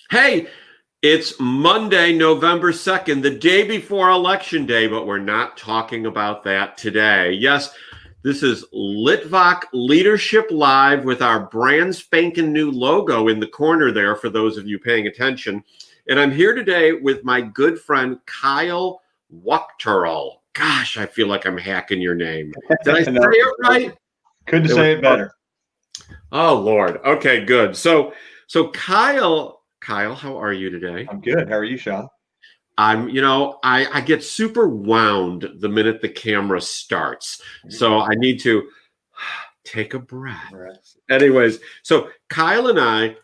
Hey, it's Monday, November 2nd, the day before Election Day, but we're not talking about that today. Yes, this is Litvak Leadership Live with our brand spanking new logo in the corner there for those of you paying attention. And I'm here today with my good friend, Kyle Wuchterl. Gosh, I feel like I'm hacking your name. Did I say it right? Couldn't say it better. Oh, Lord. Okay, good. So Kyle, how are you today? I'm good. How are you, Sean? I get super wound the minute the camera starts. So I need to take a breath. Right. Anyways, so Kyle and I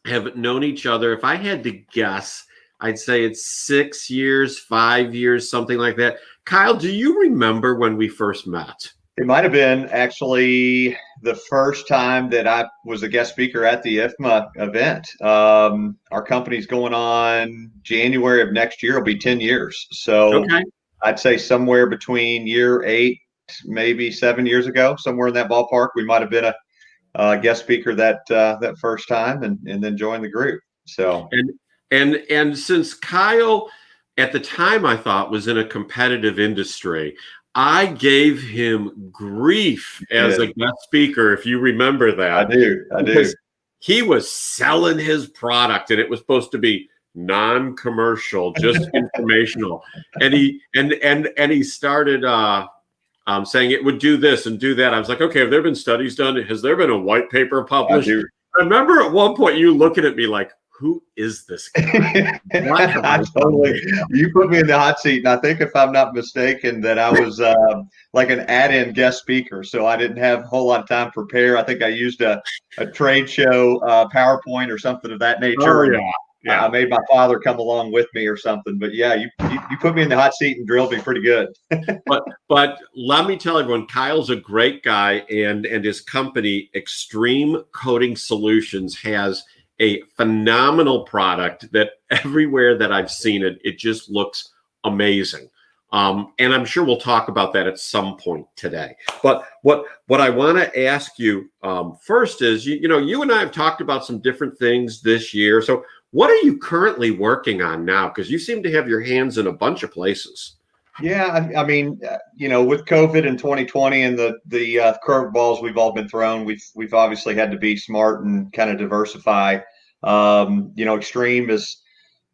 have known each other. If I had to guess, I'd say it's 6 years, 5 years, something like that. Kyle, do you remember when we first met? It might have been actually the first time that I was a guest speaker at the IFMA event. Our company's going on January of next year. It'll be 10 years. So Okay. I'd say somewhere between year 8, maybe 7 years ago, somewhere in that ballpark, we might have been a guest speaker that first time and then joined the group. So and since Kyle at the time I thought was in a competitive industry, I gave him grief as a guest speaker, if you remember that. I do. Because he was selling his product and it was supposed to be non-commercial, just informational. And he started saying it would do this and do that. I was like, okay, have there been studies done? Has there been a white paper published? I remember at one point you looking at me like, who is this guy? You put me in the hot seat, and I think if I'm not mistaken that I was like an add-in guest speaker, so I didn't have a whole lot of time to prepare. I think I used a trade show PowerPoint or something of that nature. Oh, yeah. I made my father come along with me or something. But yeah, you put me in the hot seat and drilled me pretty good. but let me tell everyone, Kyle's a great guy, and his company, Extreme Coating Solutions, has a phenomenal product that everywhere that I've seen it, it just looks amazing. And I'm sure we'll talk about that at some point today. But what I want to ask you first is, you and I have talked about some different things this year. So what are you currently working on now? Because you seem to have your hands in a bunch of places. Yeah, I mean, with COVID in 2020 and the curveballs we've all been thrown, we've obviously had to be smart and kind of diversify. Extreme is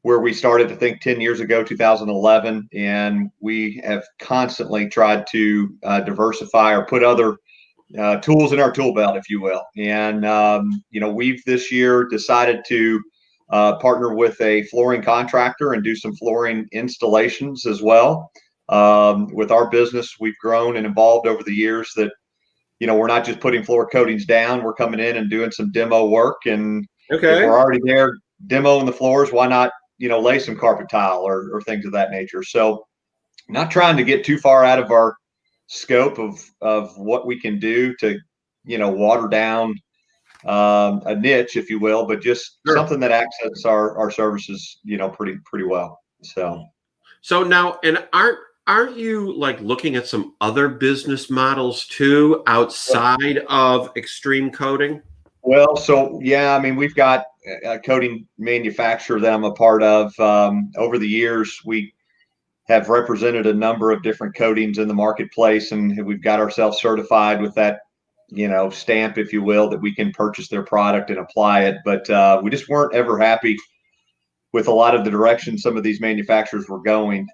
where we started to think 10 years ago, 2011, and we have constantly tried to diversify or put other tools in our tool belt, if you will. And we've this year decided to partner with a flooring contractor and do some flooring installations as well. With our business, we've grown and evolved over the years that, we're not just putting floor coatings down, we're coming in and doing some demo work. And if we're already there demoing the floors, why not, lay some carpet tile or things of that nature. So not trying to get too far out of our scope of what we can do to, water down a niche, if you will, but just something that accesses our services, pretty well. So now, and aren't you like looking at some other business models too outside of Extreme Coating? Well, so yeah, I mean, we've got a coating manufacturer that I'm a part of. Over the years, we have represented a number of different coatings in the marketplace, and we've got ourselves certified with that, stamp, if you will, that we can purchase their product and apply it. But we just weren't ever happy with a lot of the direction some of these manufacturers were going.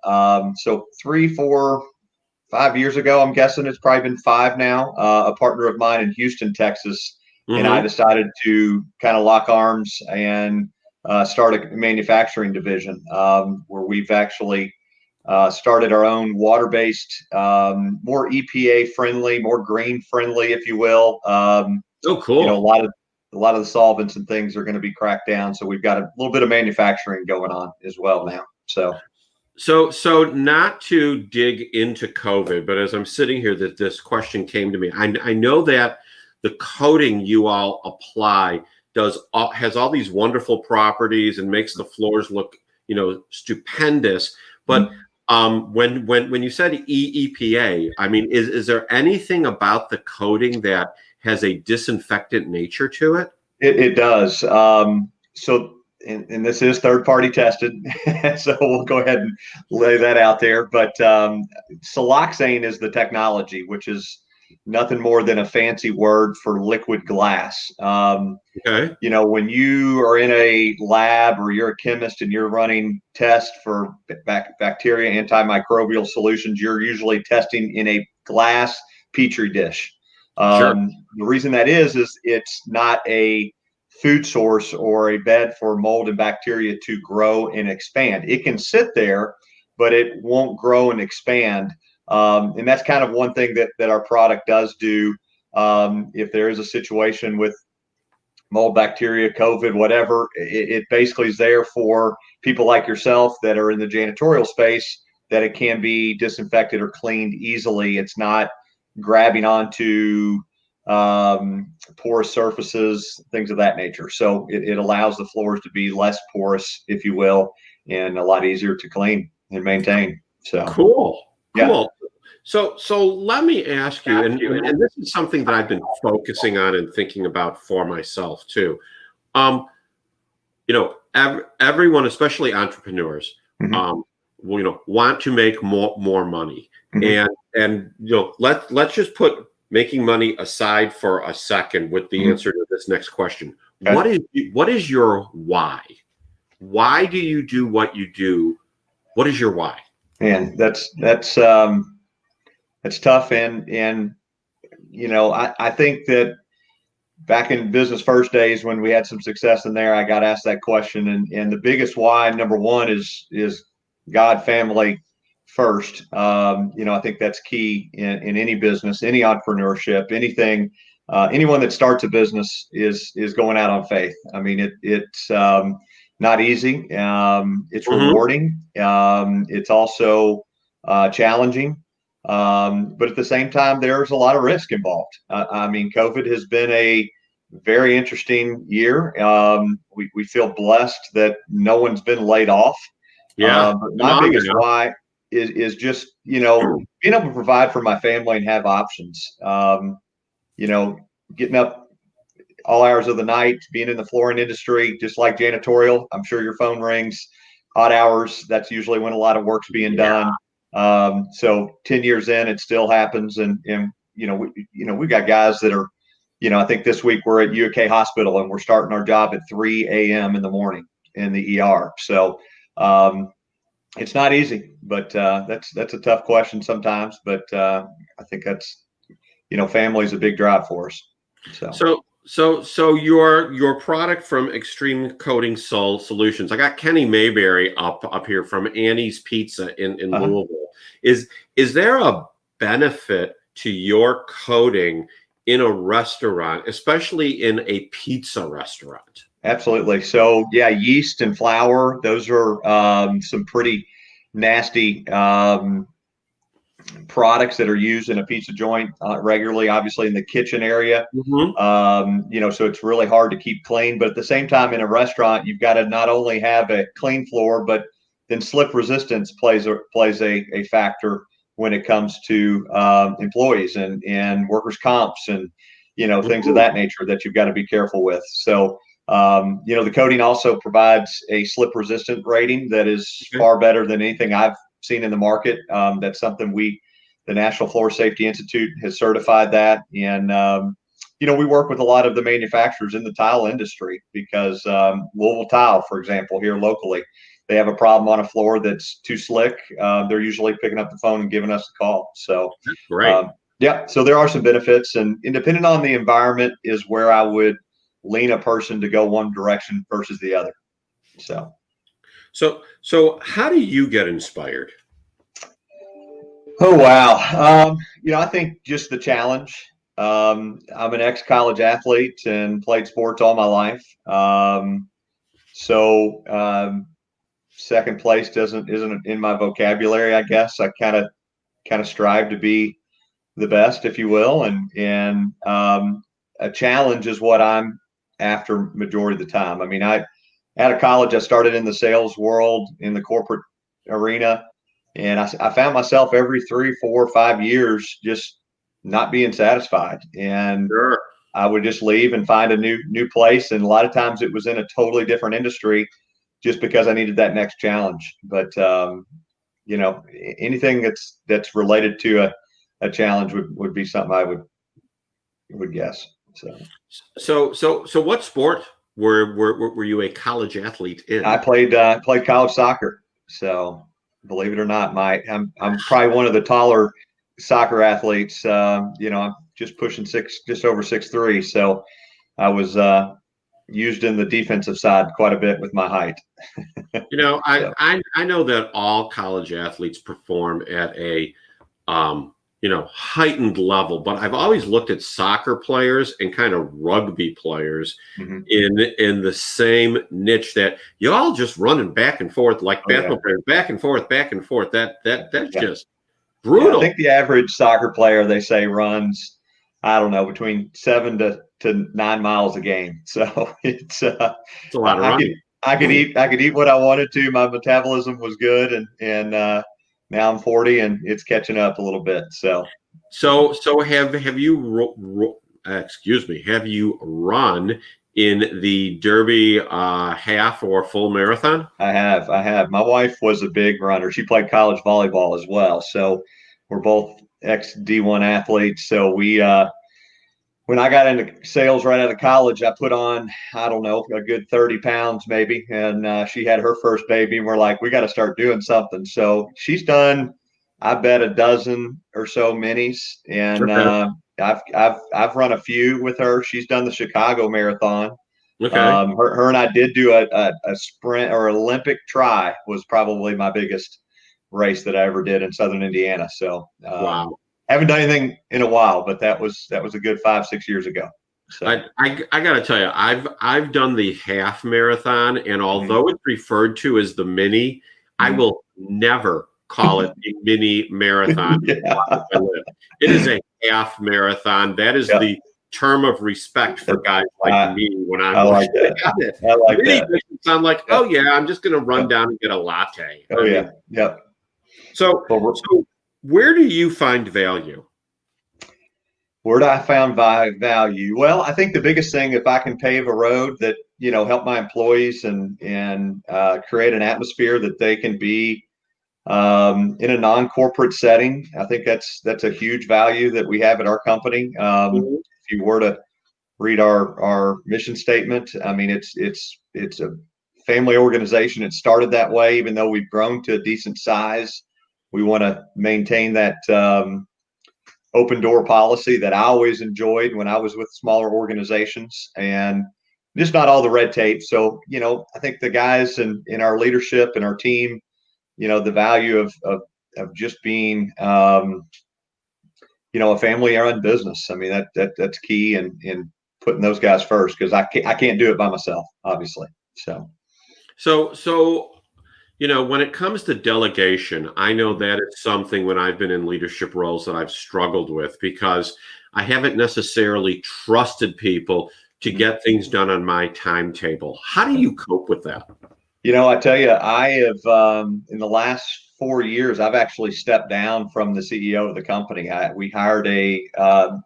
So 3, 4, 5 years ago, I'm guessing it's probably been 5 now, a partner of mine in Houston, Texas, and I decided to kind of lock arms and start a manufacturing division where we've actually started our own water-based, more EPA friendly, more green friendly, if you will. Cool. A lot of the solvents and things are going to be cracked down. So we've got a little bit of manufacturing going on as well now. So not to dig into COVID, but as I'm sitting here, that this question came to me. I know that the coating you all apply has all these wonderful properties and makes the floors look, stupendous. But when you said EPA, I mean, is there anything about the coating that has a disinfectant nature to it? It does. So and this is third party tested, so we'll go ahead and lay that out there. But siloxane is the technology, which is nothing more than a fancy word for liquid glass. Okay. When you are in a lab or you're a chemist and you're running tests for bacteria, antimicrobial solutions, you're usually testing in a glass petri dish. Sure. The reason that is it's not a food source or a bed for mold and bacteria to grow and expand. It can sit there, but it won't grow and expand. And that's kind of one thing that our product does do. If there is a situation with mold, bacteria, COVID, whatever, it basically is there for people like yourself that are in the janitorial space, that it can be disinfected or cleaned easily. It's not grabbing onto porous surfaces, things of that nature. So it allows the floors to be less porous, if you will, and a lot easier to clean and maintain. So cool. Yeah. So let me ask you, and this is something that I've been focusing on and thinking about for myself too. Everyone, especially entrepreneurs, want to make more money, and let's just put making money aside for a second with the answer to this next question. Okay. What is your why? Why do you do what you do? What is your why? Man, that's tough. And I think that back in business first days when we had some success in there, I got asked that question. And the biggest why, number one, is God, family first. I think that's key in any business, any entrepreneurship, anything. Anyone that starts a business is going out on faith. I mean, it's not easy. It's rewarding. It's also challenging. But at the same time, there's a lot of risk involved. I mean, COVID has been a very interesting year. We feel blessed that no one's been laid off. Yeah. But my biggest why is just, being able to provide for my family and have options. Getting up all hours of the night, being in the flooring industry, just like janitorial. I'm sure your phone rings, odd hours. That's usually when a lot of work's being done. So 10 years in, it still happens. And we've got guys that are, I think this week we're at UK Hospital and we're starting our job at 3 a.m. in the morning in the ER. So it's not easy, but that's a tough question sometimes. But I think that's, family is a big drive for us. So your product from Extreme Coating Solutions. I got Kenny Mayberry up here from Annie's Pizza in Louisville. Is there a benefit to your coating in a restaurant, especially in a pizza restaurant? Absolutely. So yeah, yeast and flour, those are some pretty nasty products that are used in a pizza joint regularly, obviously in the kitchen area. So it's really hard to keep clean. But at the same time, in a restaurant, you've got to not only have a clean floor, but then slip resistance plays a factor when it comes to employees and workers' comps and things of that nature that you've got to be careful with. So the coating also provides a slip resistant rating that is far better than anything I've seen in the market. That's something the National Floor Safety Institute has certified that. And, we work with a lot of the manufacturers in the tile industry because Louisville Tile, for example, here locally, they have a problem on a floor that's too slick. They're usually picking up the phone and giving us a call. So that's great. So there are some benefits, and depending on the environment is where I would lean a person to go one direction versus the other. So how do you get inspired? Oh, wow. I think just the challenge. I'm an ex-college athlete and played sports all my life. Second place isn't in my vocabulary, I guess. I kind of strive to be the best, if you will. And a challenge is what I'm after majority of the time. I mean, out of college, I started in the sales world, in the corporate arena. And I found myself every 3, 4, 5 years just not being satisfied. And I would just leave and find a new place. And a lot of times it was in a totally different industry just because I needed that next challenge. But, anything that's related to a challenge would be something I would guess. So what sport were you a college athlete I in? played college soccer. So believe it or not, I'm probably one of the taller soccer athletes. I'm just pushing just over 6'3". So I was used in the defensive side quite a bit with my height. So, I know that all college athletes perform at a heightened level, but I've always looked at soccer players and kind of rugby players mm-hmm. in the same niche, that you all just running back and forth like basketball players, back and forth, back and forth. That's just brutal. Yeah, I think the average soccer player, they say, runs, I don't know, between 7 to 9 miles a game. So it's a lot of running. I could eat what I wanted to. My metabolism was good, and now I'm 40 and it's catching up a little bit. So have you have you run in the Derby half or full marathon? I have. My wife was a big runner. She played college volleyball as well. So we're both ex D1 athletes. So when I got into sales right out of college, I put on, I don't know, a good 30 pounds maybe. And she had her first baby, and we're like, we got to start doing something. So she's done, I bet, a dozen or so minis. And I've run a few with her. She's done the Chicago Marathon. Okay. Her and I did do a sprint, or Olympic try was probably my biggest race that I ever did in Southern Indiana. So wow. Haven't done anything in a while, but that was a good 5-6 years ago. So I got to tell you, I've done the half marathon, and although it's referred to as the mini, I will never call it a mini marathon. It is a half marathon. That is the term of respect for guys like me when I'm like that. I like mini that. makes it sound like, oh yeah, I'm just going to run down and get a latte. So where do you find value? Where do I find value? Well, I think the biggest thing, if I can pave a road that, help my employees and create an atmosphere that they can be in a non-corporate setting, I think that's a huge value that we have at our company. If you were to read our mission statement, I mean, it's a family organization. It started that way, even though we've grown to a decent size. We want to maintain that open door policy that I always enjoyed when I was with smaller organizations, and just not all the red tape. So, I think the guys in our leadership and our team, the value of just being, a family run business. I mean, that's key in putting those guys first, because I can't do it by myself, obviously. So when it comes to delegation, I know that it's something, when I've been in leadership roles, that I've struggled with, because I haven't necessarily trusted people to get things done on my timetable. How do you cope with that? I tell you, I have, in the last 4 years, I've actually stepped down from the CEO of the company. We hired a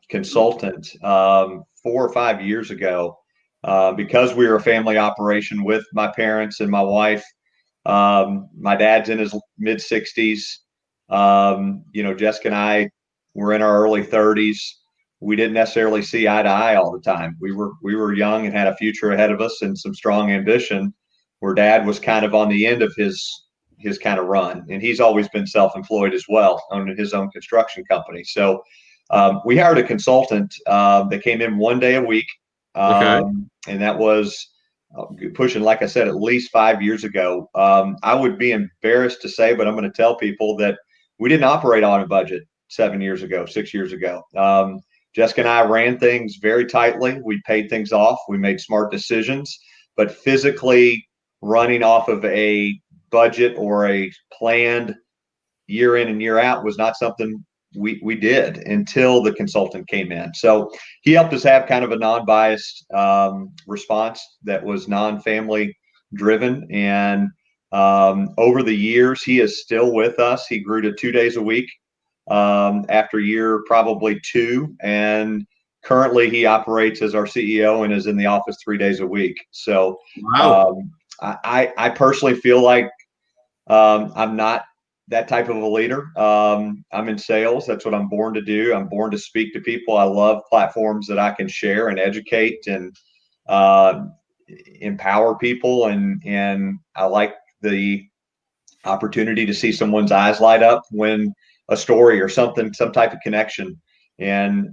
consultant 4 or 5 years ago because we were a family operation with my parents and my wife. My dad's in his mid 60s. Jessica and I were in our early 30s. We didn't necessarily see eye to eye all the time. We were young and had a future ahead of us and some strong ambition, where Dad was kind of on the end of his kind of run. And he's always been self-employed as well, owning his own construction company. So we hired a consultant that came in 1 day a week. And that was pushing, like I said, at least 5 years ago. I would be embarrassed to say, but I'm going to tell people that we didn't operate on a budget 7 years ago, 6 years ago. Jessica and I ran things very tightly. We paid things off. We made smart decisions, but physically running off of a budget or a planned year in and year out was not something we did until the consultant came in. So he helped us have kind of a non-biased response that was non-family driven. And over the years, he is still with us. He grew to 2 days a week after year probably 2, and currently he operates as our CEO and is in the office 3 days a week. So Wow. I personally feel like I'm not that type of a leader. I'm in sales. That's what I'm born to do. I'm born to speak to people. I love platforms that I can share and educate and uh, empower people. And I like the opportunity to see someone's eyes light up when a story or something, some type of connection. And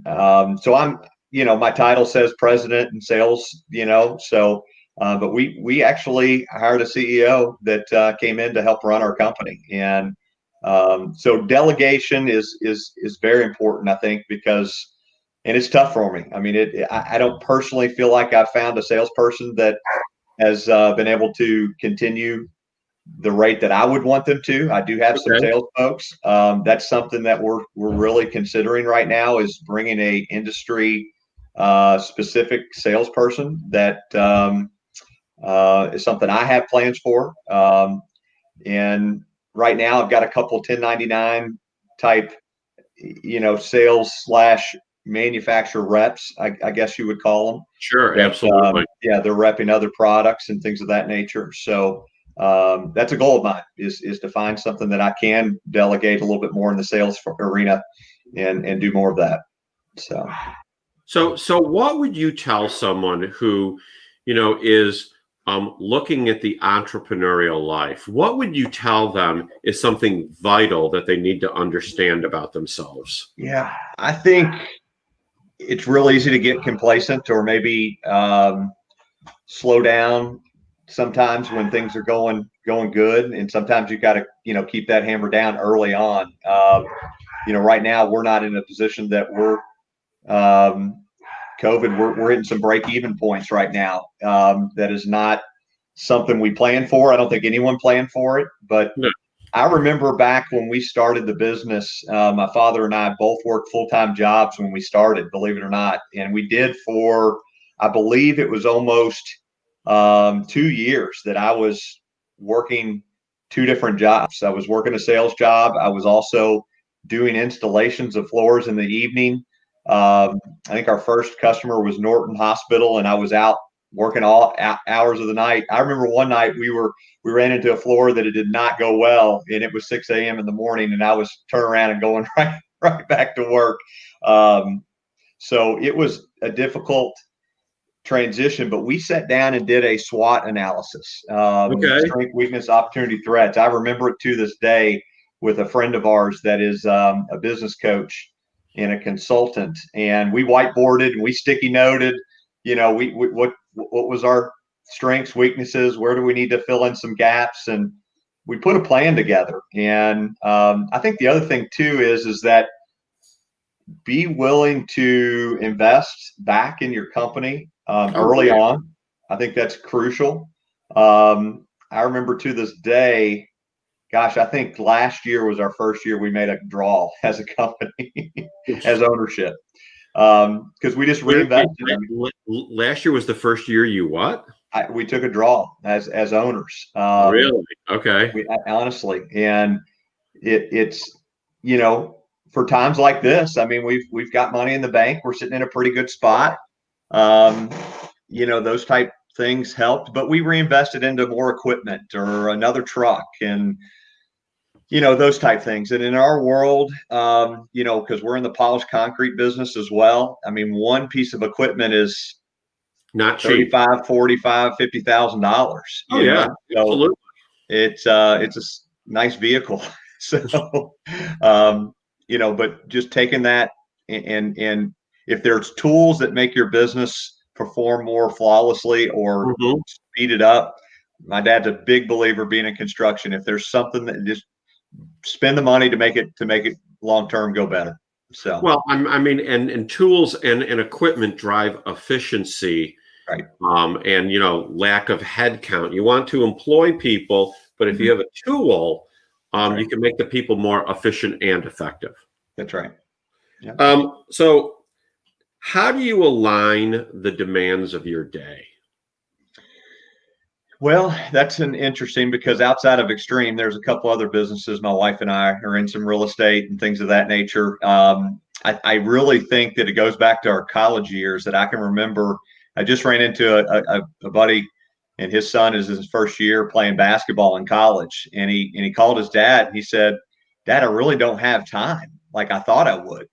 so my title says president and sales, but we actually hired a CEO that came in to help run our company. And so delegation is very important, I think, because, and it's tough for me. I mean, I don't personally feel like I've found a salesperson that has been able to continue the rate that I would want them to. I do have some Okay. sales folks. That's something that we're really considering right now, is bringing a industry specific salesperson that is something I have plans for. And right now I've got a couple 1099 type, sales slash manufacturer reps, I guess you would call them. Sure. That Absolutely. yeah, they're repping other products and things of that nature. So that's a goal of mine, is to find something that I can delegate a little bit more in the sales arena and do more of that. So So what would you tell someone who, is looking at the entrepreneurial life? What would you tell them is something vital that they need to understand about themselves? yeah, I think it's real easy to get complacent, or maybe slow down sometimes when things are going good, and sometimes you got to keep that hammer down early on. Right now we're not in a position that we're um, COVID, we're hitting some break even points right now. That is not something we planned for. I don't think anyone planned for it, but No. I remember back when we started the business, my father and I both worked full-time jobs when we started, believe it or not. And we did for, I believe it was almost 2 years that I was working two different jobs. I was working a sales job. I was also doing installations of floors in the evening. I think our first customer was Norton Hospital, and I was out working all hours of the night. I remember one night we ran into a floor that it did not go well, and it was 6 a.m. in the morning, and I was turning around and going right back to work. So it was a difficult transition, but we sat down and did a SWOT analysis, Okay. strength, weakness, opportunity, threats. I remember it to this day with a friend of ours that is a business coach and a consultant, and we whiteboarded and we sticky noted, we what was our strengths, weaknesses, where do we need to fill in some gaps, and we put a plan together. And I think the other thing too is that be willing to invest back in your company Oh, early yeah. on. I think that's crucial. I remember to this day, gosh, I think last year was our first year we made a draw as a company, as ownership, because we just reinvested. I mean, Last year was the first year you what? we took a draw as owners. Really? Okay. Honestly, and it's for times like this. I mean, we've got money in the bank. We're sitting in a pretty good spot. Um, those type things helped, but we reinvested into more equipment or another truck, and those type things. And in our world, because we're in the polished concrete business as well. I mean, one piece of equipment is Not cheap. 35, 45, $50,000. Oh yeah, So absolutely. it's a nice vehicle. So but just taking that, and if there's tools that make your business perform more flawlessly or Mhm. speed it up. My dad's a big believer being in construction. If there's something that just spend the money to make it long term go better. So Well, I mean, and tools and equipment drive efficiency, right. and lack of headcount. You want to employ people, but if you Mhm. have a tool, That's you right. can make the people more efficient and effective. That's right. Yeah. So how do you align the demands of your day? Well, that's an interesting, because outside of Extreme, there's a couple other businesses. My wife and I are in some real estate and things of that nature. I really think that it goes back to our college years that I can remember. I just ran into a buddy, and his son is his first year playing basketball in college. And he called his dad and he said, "Dad, I really don't have time like I thought I would."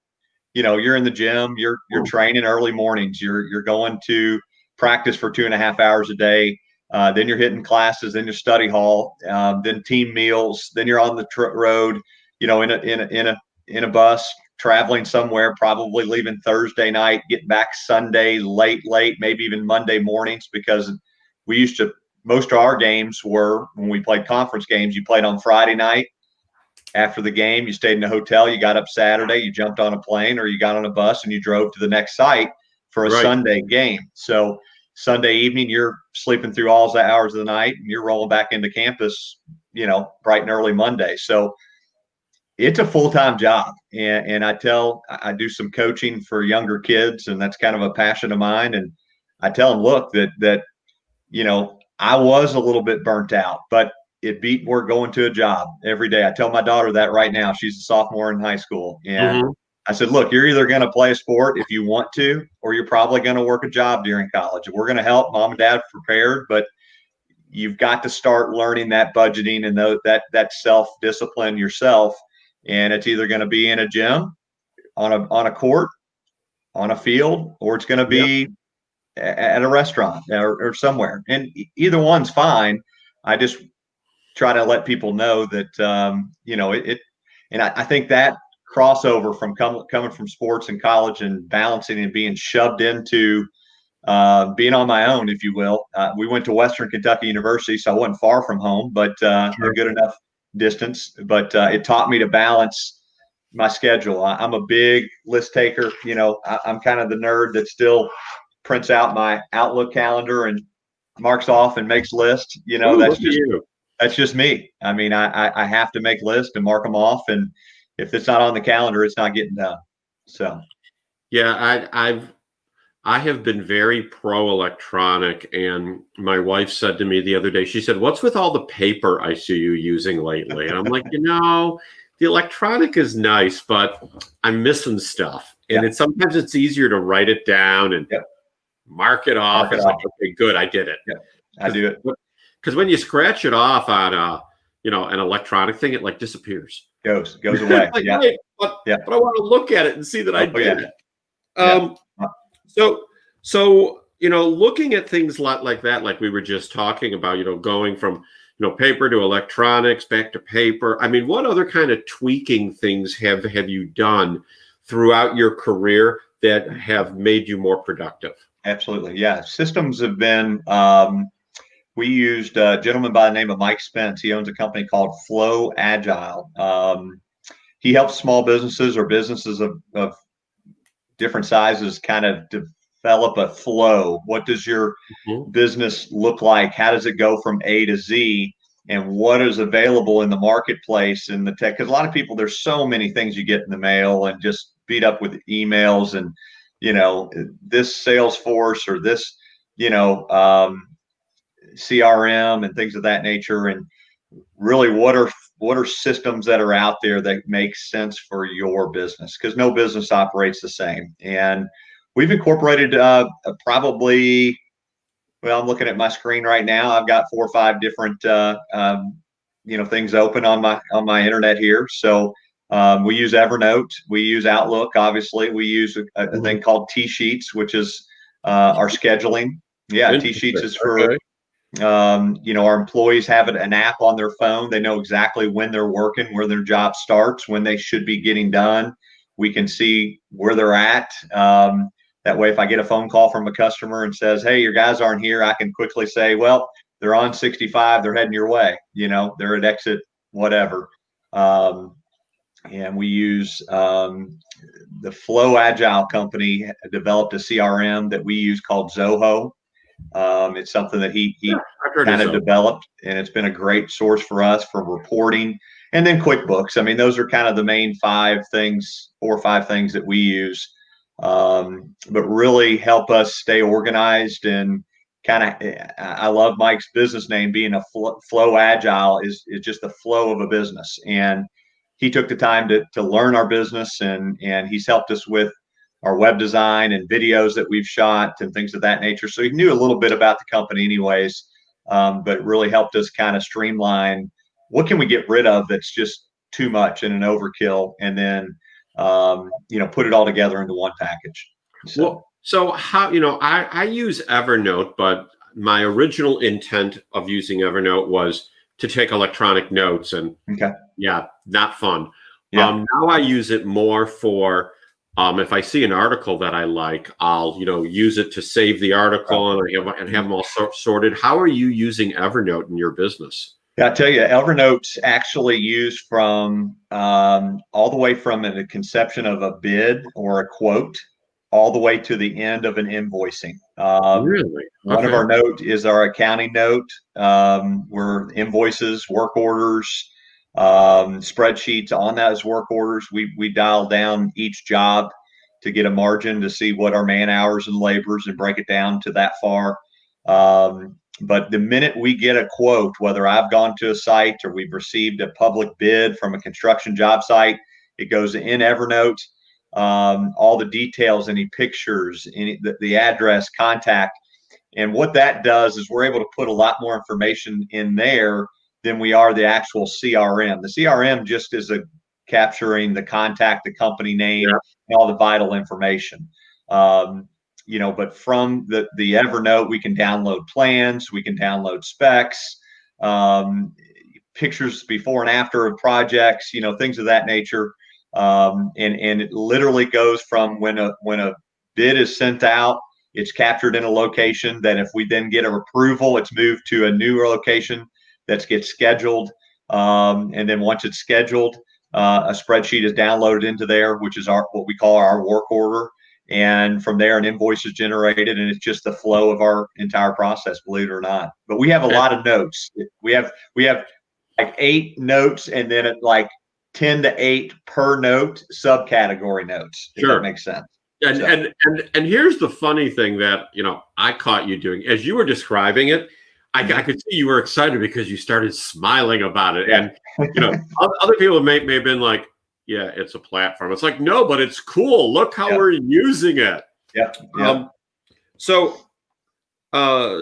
You're in the gym, you're training early mornings, you're going to practice for 2.5 hours a day. Then you're hitting classes, then your study hall, then team meals, then you're on the road, in a bus, traveling somewhere, probably leaving Thursday night, getting back Sunday late, maybe even Monday mornings, because most of our games were, when we played conference games, you played on Friday night. After the game, you stayed in a hotel, you got up Saturday, you jumped on a plane or you got on a bus and you drove to the next site for a Sunday game. So Sunday evening, you're sleeping through all the hours of the night and you're rolling back into campus, bright and early Monday. So it's a full-time job. And I do some coaching for younger kids, and that's kind of a passion of mine. And I tell them, look, that I was a little bit burnt out, but it beat more going to a job every day. I tell my daughter that right now. She's a sophomore in high school. And I said, look, you're either going to play a sport if you want to, or you're probably going to work a job during college. We're going to help mom and dad prepared, but you've got to start learning that budgeting and that self-discipline yourself. And it's either going to be in a gym, on a court, on a field, or it's going to be at a restaurant or somewhere. And either one's fine. I just try to let people know that, and I think that crossover from coming from sports and college and balancing and being shoved into being on my own, if you will. We went to Western Kentucky University, so I wasn't far from home, but a good enough distance. But it taught me to balance my schedule. I'm a big list taker. I'm kind of the nerd that still prints out my Outlook calendar and marks off and makes lists. That's just me. I mean, I have to make lists and mark them off, and if it's not on the calendar, it's not getting done. So, yeah, I have been very pro electronic, and my wife said to me the other day, she said, "What's with all the paper I see you using lately?" And I'm like, the electronic is nice, but I'm missing stuff, and sometimes it's easier to write it down and mark it off. It's like, okay, good, I did it. Yeah, I do it. Because when you scratch it off on an electronic thing, it like disappears. Goes away. Like, but I want to look at it and see that I did it. So looking at things like that, like we were just talking about, going from paper to electronics, back to paper. I mean, what other kind of tweaking things have you done throughout your career that have made you more productive? Absolutely. Yeah. Systems have been, we used a gentleman by the name of Mike Spence. He owns a company called Flow Agile. He helps small businesses or businesses of different sizes kind of develop a flow. What does your business look like? How does it go from A to Z? And what is available in the marketplace in the tech? Because a lot of people, there's so many things you get in the mail and just beat up with emails and, this Salesforce or this, CRM and things of that nature. And really, what are systems that are out there that make sense for your business? Because no business operates the same. And we've incorporated probably, well, I'm looking at my screen right now. I've got 4 or 5 different things open on my internet here. So we use Evernote, we use Outlook, obviously. We use a thing called T-Sheets, which is our scheduling. Yeah, T-Sheets is for our employees have an app on their phone. They know exactly when they're working, where their job starts, when they should be getting done. We can see where they're at. That way, if I get a phone call from a customer and says, "Hey, your guys aren't here," I can quickly say, "Well, they're on 65. They're heading your way. They're at exit whatever." And we use the Flow Agile company developed a CRM that we use called Zoho. It's something that he kind of developed, and it's been a great source for us for reporting. And then QuickBooks. I mean, those are kind of the main 4 or 5 things that we use, but really help us stay organized and kind of. I love Mike's business name being a Flow Agile is just the flow of a business. And he took the time to learn our business, and he's helped us with our web design and videos that we've shot and things of that nature. So he knew a little bit about the company anyways, but really helped us kind of streamline what can we get rid of that's just too much and an overkill, and then put it all together into one package. So how, I use Evernote, but my original intent of using Evernote was to take electronic notes, and not fun. Now I use it more for, if I see an article that I like, I'll, use it to save the article and have them all sorted. How are you using Evernote in your business? Yeah, I tell you, Evernote's actually used from all the way from the conception of a bid or a quote all the way to the end of an invoicing. Really? One of our note is our accounting note, where invoices, work orders, spreadsheets on that as work orders. We dial down each job to get a margin to see what our man hours and labors and break it down to that far. But the minute we get a quote, whether I've gone to a site or we've received a public bid from a construction job site, it goes in Evernote. All the details, any pictures, the address, contact. And what that does is we're able to put a lot more information in there than we are the actual CRM. The CRM just is capturing the contact, the company name, and all the vital information. But from the Evernote, we can download plans, we can download specs, pictures before and after of projects, things of that nature. And it literally goes from when a bid is sent out, it's captured in a location that if we then get an approval, it's moved to a new location that gets scheduled. And then once it's scheduled, a spreadsheet is downloaded into there, which is what we call our work order. And from there, an invoice is generated, and it's just the flow of our entire process, believe it or not. But we have a lot of notes. We have like 8 notes, and then like 10 to 8 per note, subcategory notes, if that makes sense. And here's the funny thing that, I caught you doing as you were describing it. I could see you were excited because you started smiling about it. And, other people may have been like, yeah, it's a platform. It's like, no, but it's cool. Look how we're using it. So I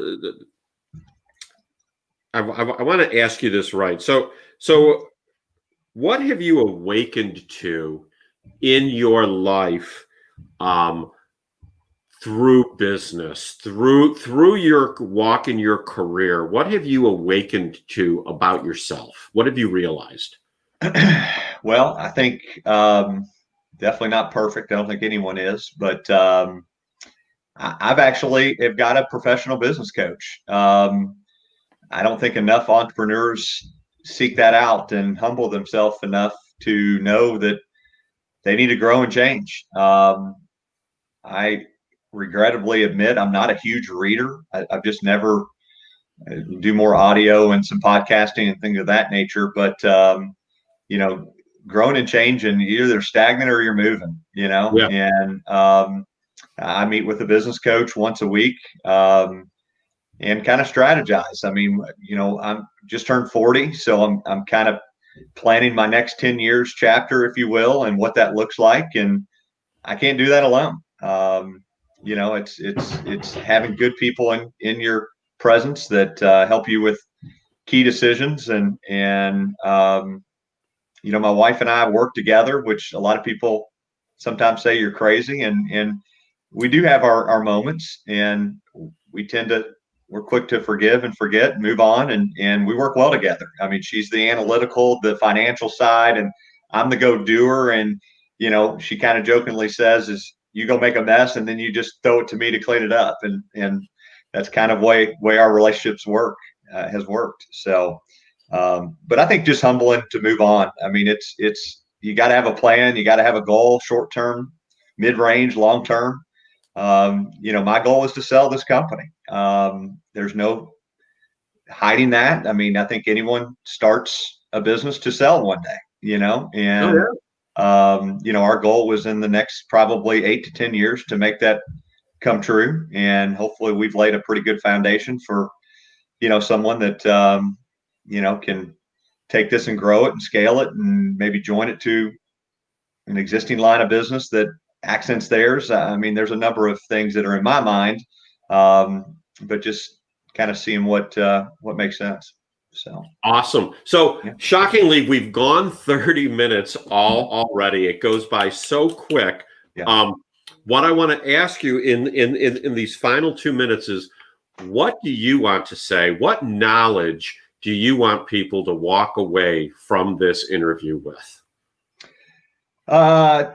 want to ask you this, right? So what have you awakened to in your life through business, through your walk in your career? What have you awakened to about yourself? What have you realized? Well, I think definitely not perfect. I don't think anyone is, but I've actually have got a professional business coach. I don't think enough entrepreneurs seek that out and humble themselves enough to know that they need to grow and change. I regrettably admit I'm not a huge reader. I've just never do more audio and some podcasting and things of that nature. But growing and changing, you're either stagnant or you're moving. And I meet with a business coach once a week. And kind of strategize. I mean, I'm just turned 40, so I'm kind of planning my next 10 years chapter, if you will, and what that looks like. And I can't do that alone. It's having good people in your presence that help you with key decisions. And my wife and I work together, which a lot of people sometimes say you're crazy, and we do have our moments, and we're quick to forgive and forget, move on, and we work well together. I mean, she's the analytical, the financial side, and I'm the go-doer. And she kind of jokingly says, "Is you go make a mess, and then you just throw it to me to clean it up." And that's kind of way our relationships has worked. So, but I think just humbling to move on. I mean, it's you got to have a plan, you got to have a goal, short term, mid range, long term. My goal is to sell this company. There's no hiding that. I mean, I think anyone starts a business to sell one day, and, our goal was in the next probably 8 to 10 years to make that come true. And hopefully we've laid a pretty good foundation for, someone that, can take this and grow it and scale it and maybe join it to an existing line of business that accents theirs. I mean, there's a number of things that are in my mind, but just kind of seeing what makes sense. So awesome. So yeah. shockingly, we've gone 30 minutes already. It goes by so quick. Yeah. What I want to ask you in these final 2 minutes is, what do you want to say? What knowledge do you want people to walk away from this interview with?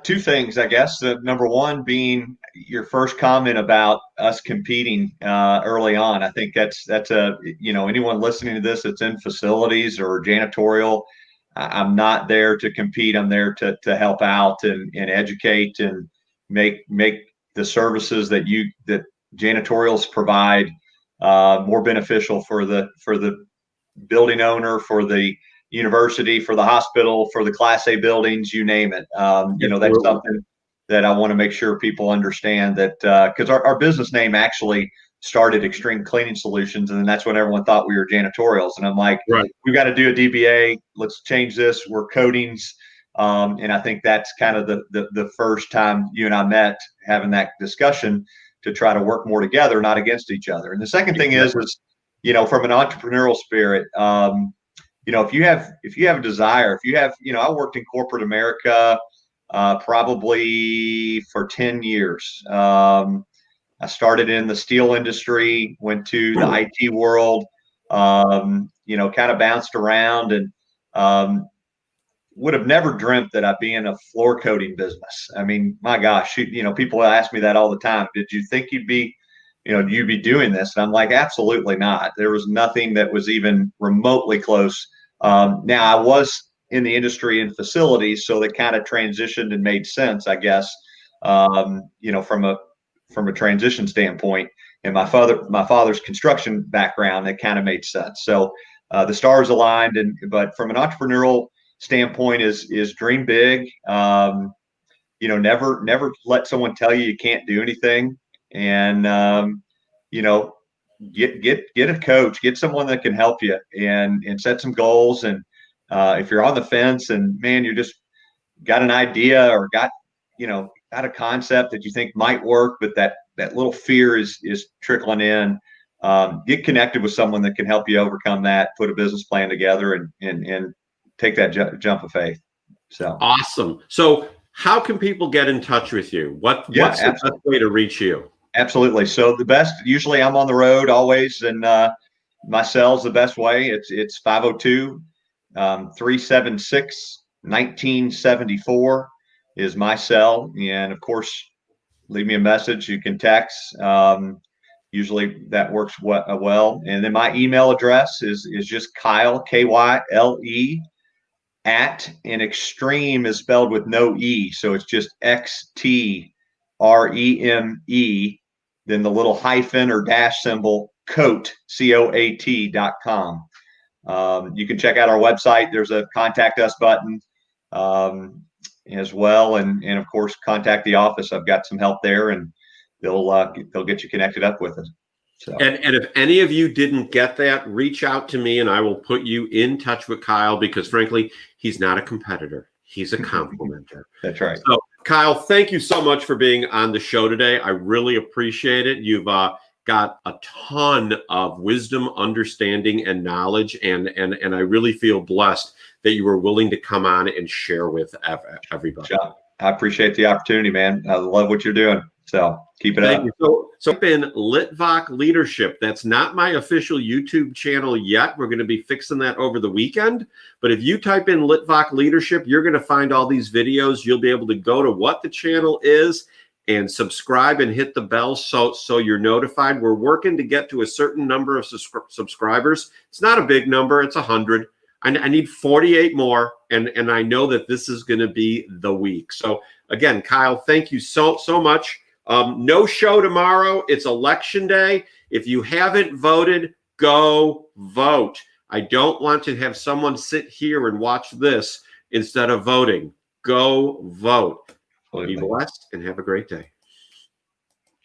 Two things, I guess. Number one being your first comment about us competing early on. I think that's anyone listening to this that's in facilities or janitorial. I'm not there to compete. I'm there to help out and educate and make the services that janitorials provide more beneficial for the building owner, for the university, for the hospital, for the Class A buildings, you name it. That's something that I want to make sure people understand, that because our business name actually started Extreme Cleaning Solutions, and then that's when everyone thought we were janitorials. And I'm like, right, we've got to do a DBA. Let's change this. We're coatings. And I think that's kind of the first time you and I met, having that discussion to try to work more together, not against each other. And the second thing is from an entrepreneurial spirit, if you have a desire, I worked in corporate America probably for 10 years. I started in the steel industry, went to the IT world, kind of bounced around, and would have never dreamt that I'd be in a floor coating business. I mean, my gosh, people ask me that all the time. Did you think you'd be doing this? And I'm like, absolutely not. There was nothing that was even remotely close. Now, I was in the industry and facilities, so that kind of transitioned and made sense, I guess, from a transition standpoint. And my father's construction background, that kind of made sense. So the stars aligned. But from an entrepreneurial standpoint, is dream big. Never let someone tell you can't do anything. And get a coach, get someone that can help you, and set some goals. And if you're on the fence and man, you just got an idea or got a concept that you think might work, but that little fear is trickling in, get connected with someone that can help you overcome that, put a business plan together, and take that jump of faith. So awesome. So how can people get in touch with you? What's the best way to reach you? Absolutely. So the best, usually I'm on the road always, and my cell's the best way. It's 502-376-1974 is my cell. And of course, leave me a message. You can text. Usually that works well. And then my email address is just Kyle, Kyle, and Extreme is spelled with no E. So it's just XTREME, then the little hyphen or dash symbol, COAT, COAT.com. You can check out our website. There's a contact us button as well. And of course, contact the office. I've got some help there, and they'll get you connected up with us. So. And if any of you didn't get that, reach out to me and I will put you in touch with Kyle, because frankly, he's not a competitor. He's a complementer. That's right. So Kyle, thank you so much for being on the show today. I really appreciate it. You've got a ton of wisdom, understanding, and knowledge, and I really feel blessed that you were willing to come on and share with everybody. John, I appreciate the opportunity, man. I love what you're doing. So keep it up. So I've been Litvak Leadership. That's not my official YouTube channel yet. We're going to be fixing that over the weekend. But if you type in Litvak Leadership, you're going to find all these videos. You'll be able to go to what the channel is and subscribe and hit the bell so you're notified. We're working to get to a certain number of subscribers. It's not a big number. It's 100. I need 48 more, and I know that this is going to be the week. So again, Kyle, thank you so much. No show tomorrow. It's election day. If you haven't voted, go vote. I don't want to have someone sit here and watch this instead of voting. Go vote. Absolutely. Be blessed and have a great day.